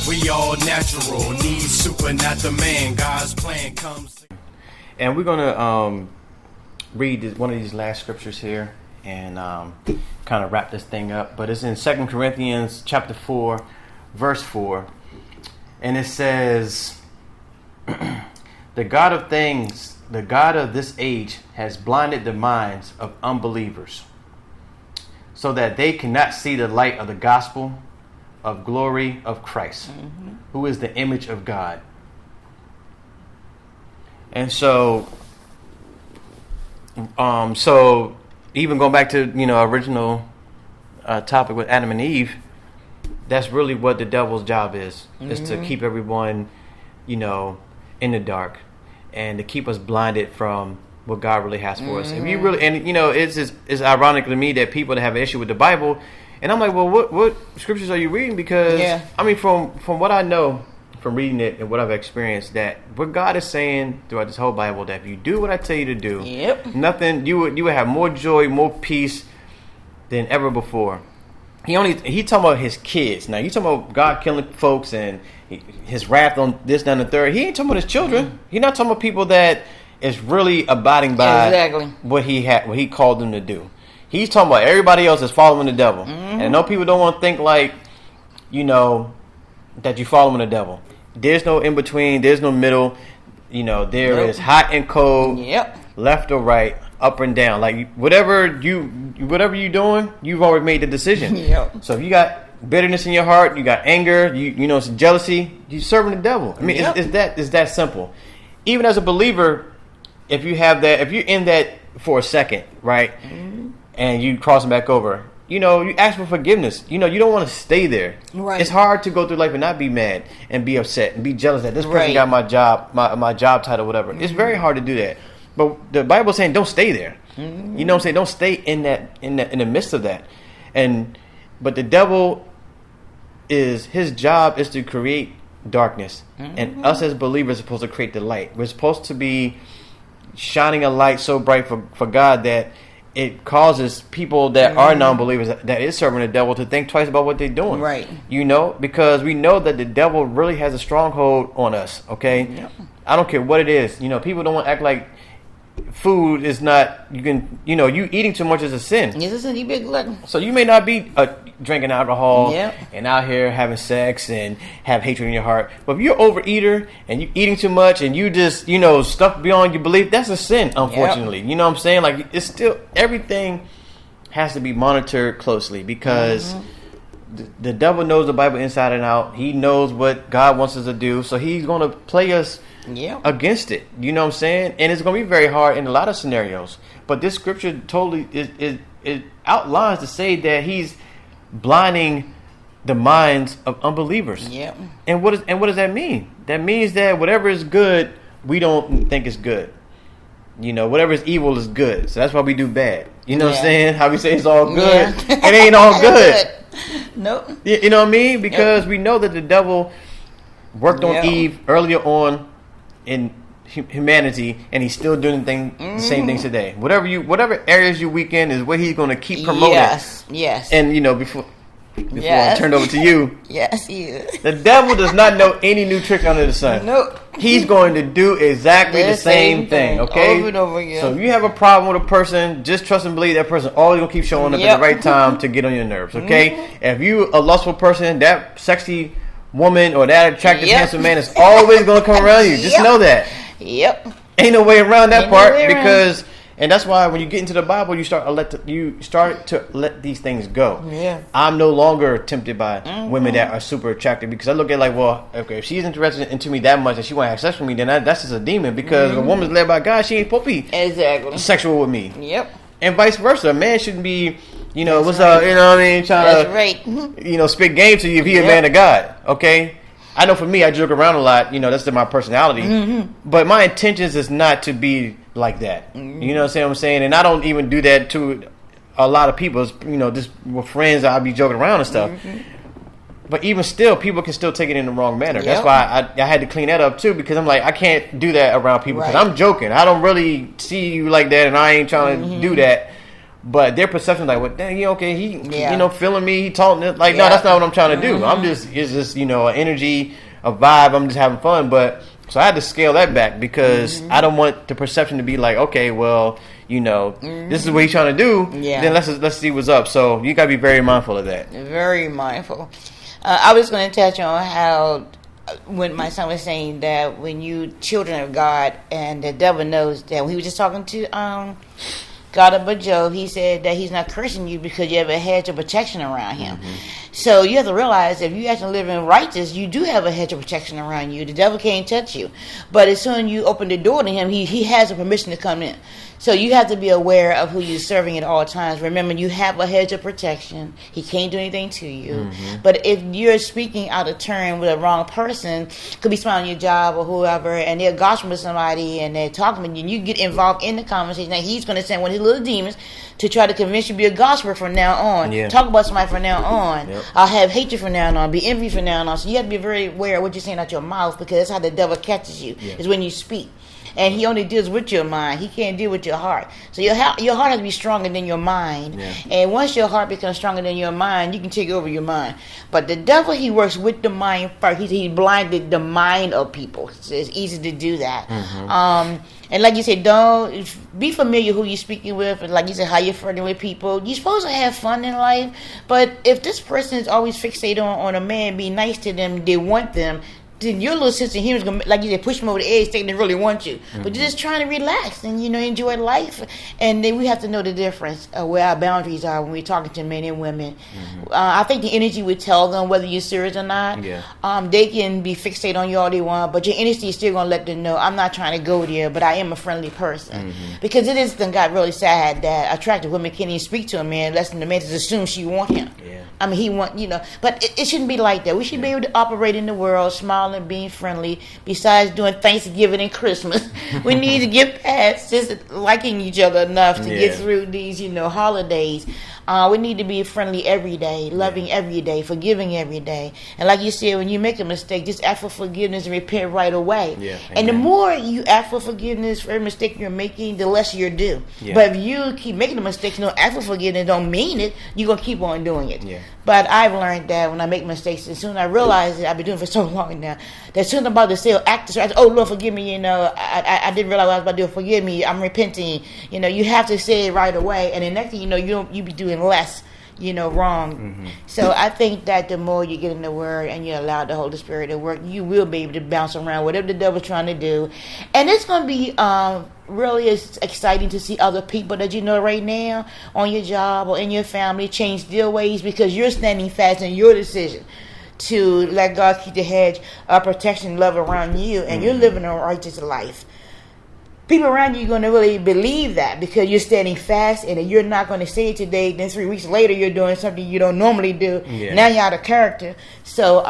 We all natural, need super, not the man. God's plan comes. And we're going to read one of these last scriptures here and kind of wrap this thing up. But it's in 2 Corinthians chapter 4, verse 4. And it says, the God of this age has blinded the minds of unbelievers, so that they cannot see the light of the gospel of glory of Christ, who is the image of God. And so even going back to, original topic with Adam and Eve, that's really what the devil's job is to keep everyone, in the dark, and to keep us blinded from what God really has for us. If you really, it's ironic to me that people that have an issue with the Bible, and I'm like, well, what scriptures are you reading? Because from what I know from reading it and what I've experienced, that what God is saying throughout this whole Bible, that if you do what I tell you to do, nothing, you would have more joy, more peace than ever before. He talking about his kids. Now you talking about God killing folks and his wrath on this, that, and the third. He ain't talking about his children. He's not talking about people that is really abiding by what he called them to do. He's talking about everybody else that's following the devil. And I know people don't want to think like, that you're following the devil. There's no in between. There's no middle. There is hot and cold, left or right, up and down. Like whatever you're doing, you've already made the decision. So if you got bitterness in your heart, you got anger, it's jealousy, you're serving the devil. I mean, it's that simple. Even as a believer, if you have that, if you're in that for a second, right, and you crossing back over, you ask for forgiveness. You don't want to stay there. Right. It's hard to go through life and not be mad and be upset and be jealous that this person got my job, my job title, whatever. It's very hard to do that. But the Bible's saying don't stay there. You know what I'm saying? Don't stay in the midst of that. But the devil his job is to create darkness. And us as believers are supposed to create the light. We're supposed to be shining a light so bright for God that it causes people that are non-believers, that is serving the devil, to think twice about what they're doing. Right. Because we know that the devil really has a stronghold on us, okay? Yep. I don't care what it is. People don't want to act like food is not, you eating too much is a sin. Yes, it's a sin. You big glutton. So you may not be drinking alcohol and out here having sex and have hatred in your heart. But if you're an overeater and you're eating too much and you just, stuff beyond your belief, that's a sin, unfortunately. You know what I'm saying? Like, it's still, everything has to be monitored closely, because the devil knows the Bible inside and out. He knows what God wants us to do. So he's going to play us against it. You know what I'm saying? And it's going to be very hard in a lot of scenarios. But this scripture totally it outlines to say that he's blinding the minds of unbelievers. Yeah. And what does that mean? That means that whatever is good, we don't think is good. Whatever is evil is good. So that's why we do bad. You know what I'm saying? How we say it's all good. It ain't all good. Nope. You know what I mean? Because we know that the devil worked on Eve earlier on in humanity, and he's still doing the same things today. Whatever areas you weak in is what he's going to keep promoting. Yes. And before I turn it over to you, yes, he is. The devil does not know any new trick under the sun. Nope. He's going to do exactly the same thing. Okay. Over and over again. So if you have a problem with a person, just trust and believe that person always gonna keep showing up at the right time to get on your nerves. Okay. If you a lustful person, that sexy woman or that attractive handsome man is always gonna come around you. Just know that. Yep. Ain't no way around that part, because, and that's why when you get into the Bible, you start to let these things go. Yeah. I'm no longer tempted by women that are super attractive, because I look at like, well, okay, if she's interested into me that much and she want to have sex with me, then that's just a demon, because a woman's led by God, she ain't supposed to be sexual with me. Yep. And vice versa. A man shouldn't be, what's up, you know what I mean, trying to, spit game to you if he a man of God. Okay. I know for me, I joke around a lot. That's my personality. But my intentions is not to be like that. You know what I'm saying? And I don't even do that to a lot of people. Just with friends, I'll be joking around and stuff. But even still, people can still take it in the wrong manner. Yep. That's why I had to clean that up too, because I'm like, I can't do that around people, because I'm joking. I don't really see you like that, and I ain't trying to do that. But their perception, like, well, dang, okay, he, Yeah. feeling me, he talking this. Like, no, that's not what I'm trying to do. It's just, an energy, a vibe. I'm just having fun. But so I had to scale that back because I don't want the perception to be like, okay, well, this is what he's trying to do. Yeah. Then let's see what's up. So you got to be very mindful of that. Very mindful. I was going to touch on how when my son was saying that when you children of God and the devil knows that, when he was just talking to God about Job, he said that he's not cursing you because you have a hedge of protection around him. So you have to realize if you actually live in righteous, you do have a hedge of protection around you. The devil can't touch you. But as soon as you open the door to him, he has a permission to come in. So you have to be aware of who you're serving at all times. Remember, you have a hedge of protection. He can't do anything to you. But if you're speaking out of turn with a wrong person, could be someone on your job or whoever, and they're gossiping with somebody and they're talking with you, and you get involved in the conversation, and he's going to send one of his little demons to try to convince you to be a gossiper from now on. Yeah. Talk about somebody from now on. Yep. I'll have hatred from now on. Be envy from now on. So you have to be very aware of what you're saying out your mouth, because that's how the devil catches you, is when you speak. And he only deals with your mind. He can't deal with your heart. So your heart has to be stronger than your mind. Yeah. And once your heart becomes stronger than your mind, you can take over your mind. But the devil, he works with the mind first. He blinded the mind of people. So it's easy to do that. And like you said, don't be familiar who you're speaking with. And like you said, how you're flirting with people. You're supposed to have fun in life. But if this person is always fixated on a man, be nice to them, they want them, then your little sense of humor is going to, like you said, push them over the edge, thinking they really want you. But you're just trying to relax and, enjoy life. And then we have to know the difference of where our boundaries are when we're talking to men and women. I think the energy would tell them whether you're serious or not. Yeah. They can be fixated on you all they want, but your energy is still going to let them know, I'm not trying to go there, but I am a friendly person. Because it is got really sad that attractive women can't even speak to a man unless the man just assumes she want him. Yeah. I mean, he want, but it shouldn't be like that. We should be able to operate in the world, smiling, being friendly. Besides doing Thanksgiving and Christmas, we need to get past just liking each other enough to get through these, holidays. We need to be friendly every day, loving every day, forgiving every day. And like you said, when you make a mistake, just ask for forgiveness and repent right away. Yeah, and the more you ask for forgiveness for every mistake you're making, the less you're due. Yeah. But if you keep making the mistakes, don't ask for forgiveness, don't mean it, you're going to keep on doing it. Yeah. But I've learned that when I make mistakes, as soon as I realize it, I've been doing it for so long now, that soon about to say, act, oh Lord, forgive me, I didn't realize what I was about to do, forgive me, I'm repenting. You have to say it right away, and the next thing you be doing less, wrong. So I think that the more you get in the Word and you allow the Holy Spirit to work, you will be able to bounce around whatever the devil's trying to do. And it's going to be really exciting to see other people that you know right now on your job or in your family change their ways, because you're standing fast in your decision to let God keep the hedge of protection and love around you, and you're living a righteous life. People around you are going to really believe that because you're standing fast in it. You're not going to say it today, then 3 weeks later you're doing something you don't normally do. Yeah. Now you're out of character. So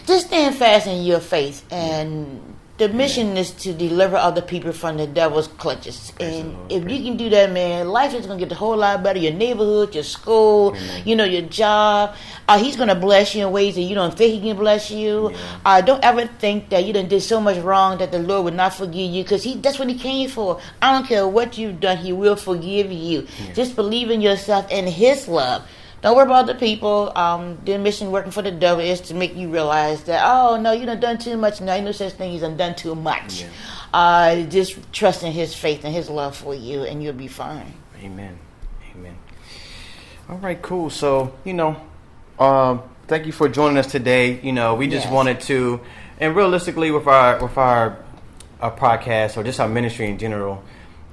just stand fast in your faith. And the mission is to deliver other people from the devil's clutches. And if you can do that, man, life is going to get a whole lot better. Your neighborhood, your school, your job. He's going to bless you in ways that you don't think he can bless you. Don't ever think that you done did so much wrong that the Lord would not forgive you, because that's what he came for. I don't care what you've done, he will forgive you. Just believe in yourself and his love. Don't worry about the people. The mission working for the devil is to make you realize that, oh, no, you done too much. No, ain't no such thing as done too much. Just trust in his faith and his love for you, and you'll be fine. Amen. All right, cool. So, thank you for joining us today. We just wanted to, and realistically with our podcast, or just our ministry in general,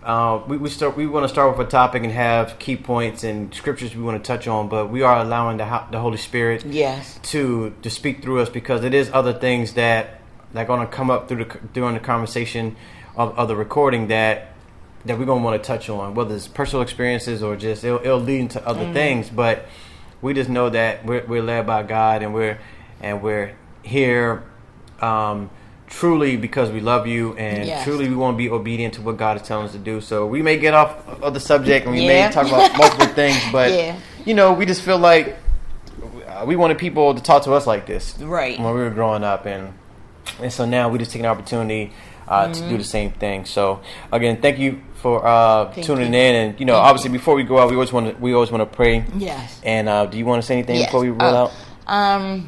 we want to start with a topic and have key points and scriptures we want to touch on, but we are allowing the Holy Spirit to speak through us, because it is other things that are going to come up during the conversation of the recording that we're going to want to touch on, whether it's personal experiences or just it'll lead into other things. But we just know that we're led by God, and we're here truly because we love you, and truly we want to be obedient to what God is telling us to do. So we may get off of the subject, and we may talk about multiple things, but we just feel like we wanted people to talk to us like this when we were growing up, and so now we just take an opportunity to do the same thing. So again, thank you for tuning in. And, you know, obviously before we go out, we always want to pray. Yes. And do you want to say anything before we roll out?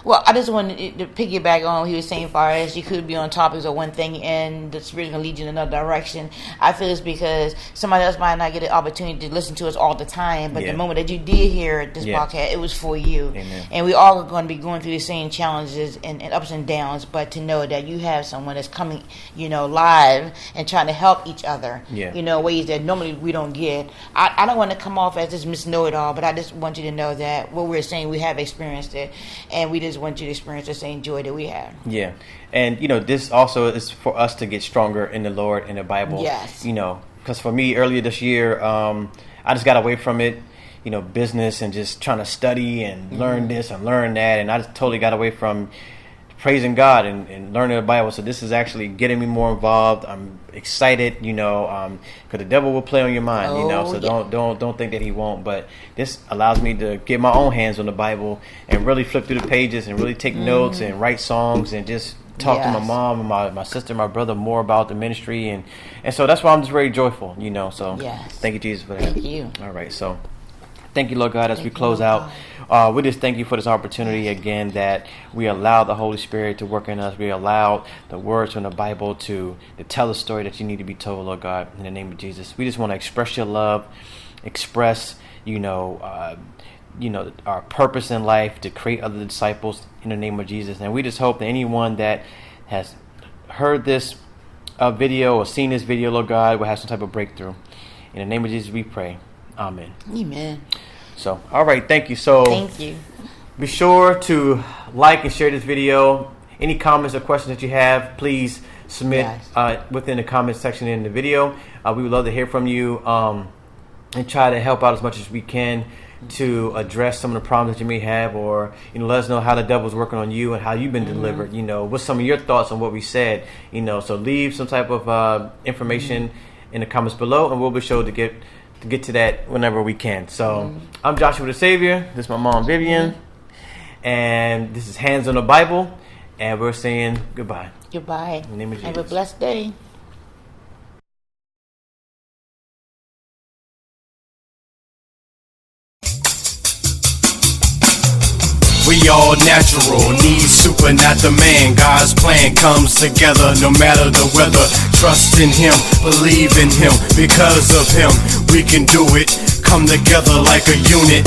Well, I just wanted to piggyback on what he was saying, far as you could be on topics of one thing and the Spirit's going to lead you in another direction. I feel it's because somebody else might not get an opportunity to listen to us all the time, but the moment that you did hear this podcast, it was for you. Amen. And we all are going to be going through the same challenges and ups and downs, but to know that you have someone that's coming, you know, live and trying to help each other, you know, ways that normally we don't get. I don't want to come off as this Miss Know-It-All, but I just want you to know that what we're saying, we have experienced it, and we just want you to experience the same joy that we have. Yeah. And, you know, this also is for us to get stronger in the Lord and the Bible. Yes. You know, because for me, earlier this year, I just got away from it, you know, business and just trying to study and learn this and learn that. And I just totally got away from praising God and learning the Bible. So this is actually getting me more involved. I'm excited, you know, because the devil will play on your mind, you know. So don't think that he won't. But this allows me to get my own hands on the Bible and really flip through the pages and really take notes and write songs and just talk to my mom and my sister, my brother more about the ministry. And so that's why I'm just very joyful, you know. So thank you, Jesus, for that. Thank you. All right. So thank you, Lord God, as we close out. We just thank you for this opportunity again, that we allow the Holy Spirit to work in us. We allow the words from the Bible to tell the story that you need to be told, Lord God, in the name of Jesus. We just want to express your love, express, you know, our purpose in life to create other disciples in the name of Jesus. And we just hope that anyone that has heard this video or seen this video, Lord God, will have some type of breakthrough. In the name of Jesus, we pray. Amen. Amen. So, all right, thank you. So, thank you. Be sure to like and share this video. Any comments or questions that you have, please submit within the comment section in the video. We would love to hear from you and try to help out as much as we can to address some of the problems that you may have, or, you know, let us know how the devil's working on you and how you've been delivered. You know, what's some of your thoughts on what we said? You know, so leave some type of information in the comments below, and we'll be sure to get to that whenever we can. So I'm Joshua theSavior. This is my mom Vivian, and this is Hands on the Bible, and we're saying goodbye. Goodbye. In the name of Jesus. Have a blessed day. We all natural, need super, not the man. God's plan comes together no matter the weather. Trust in him, believe in him. Because of him, we can do it. Come together like a unit.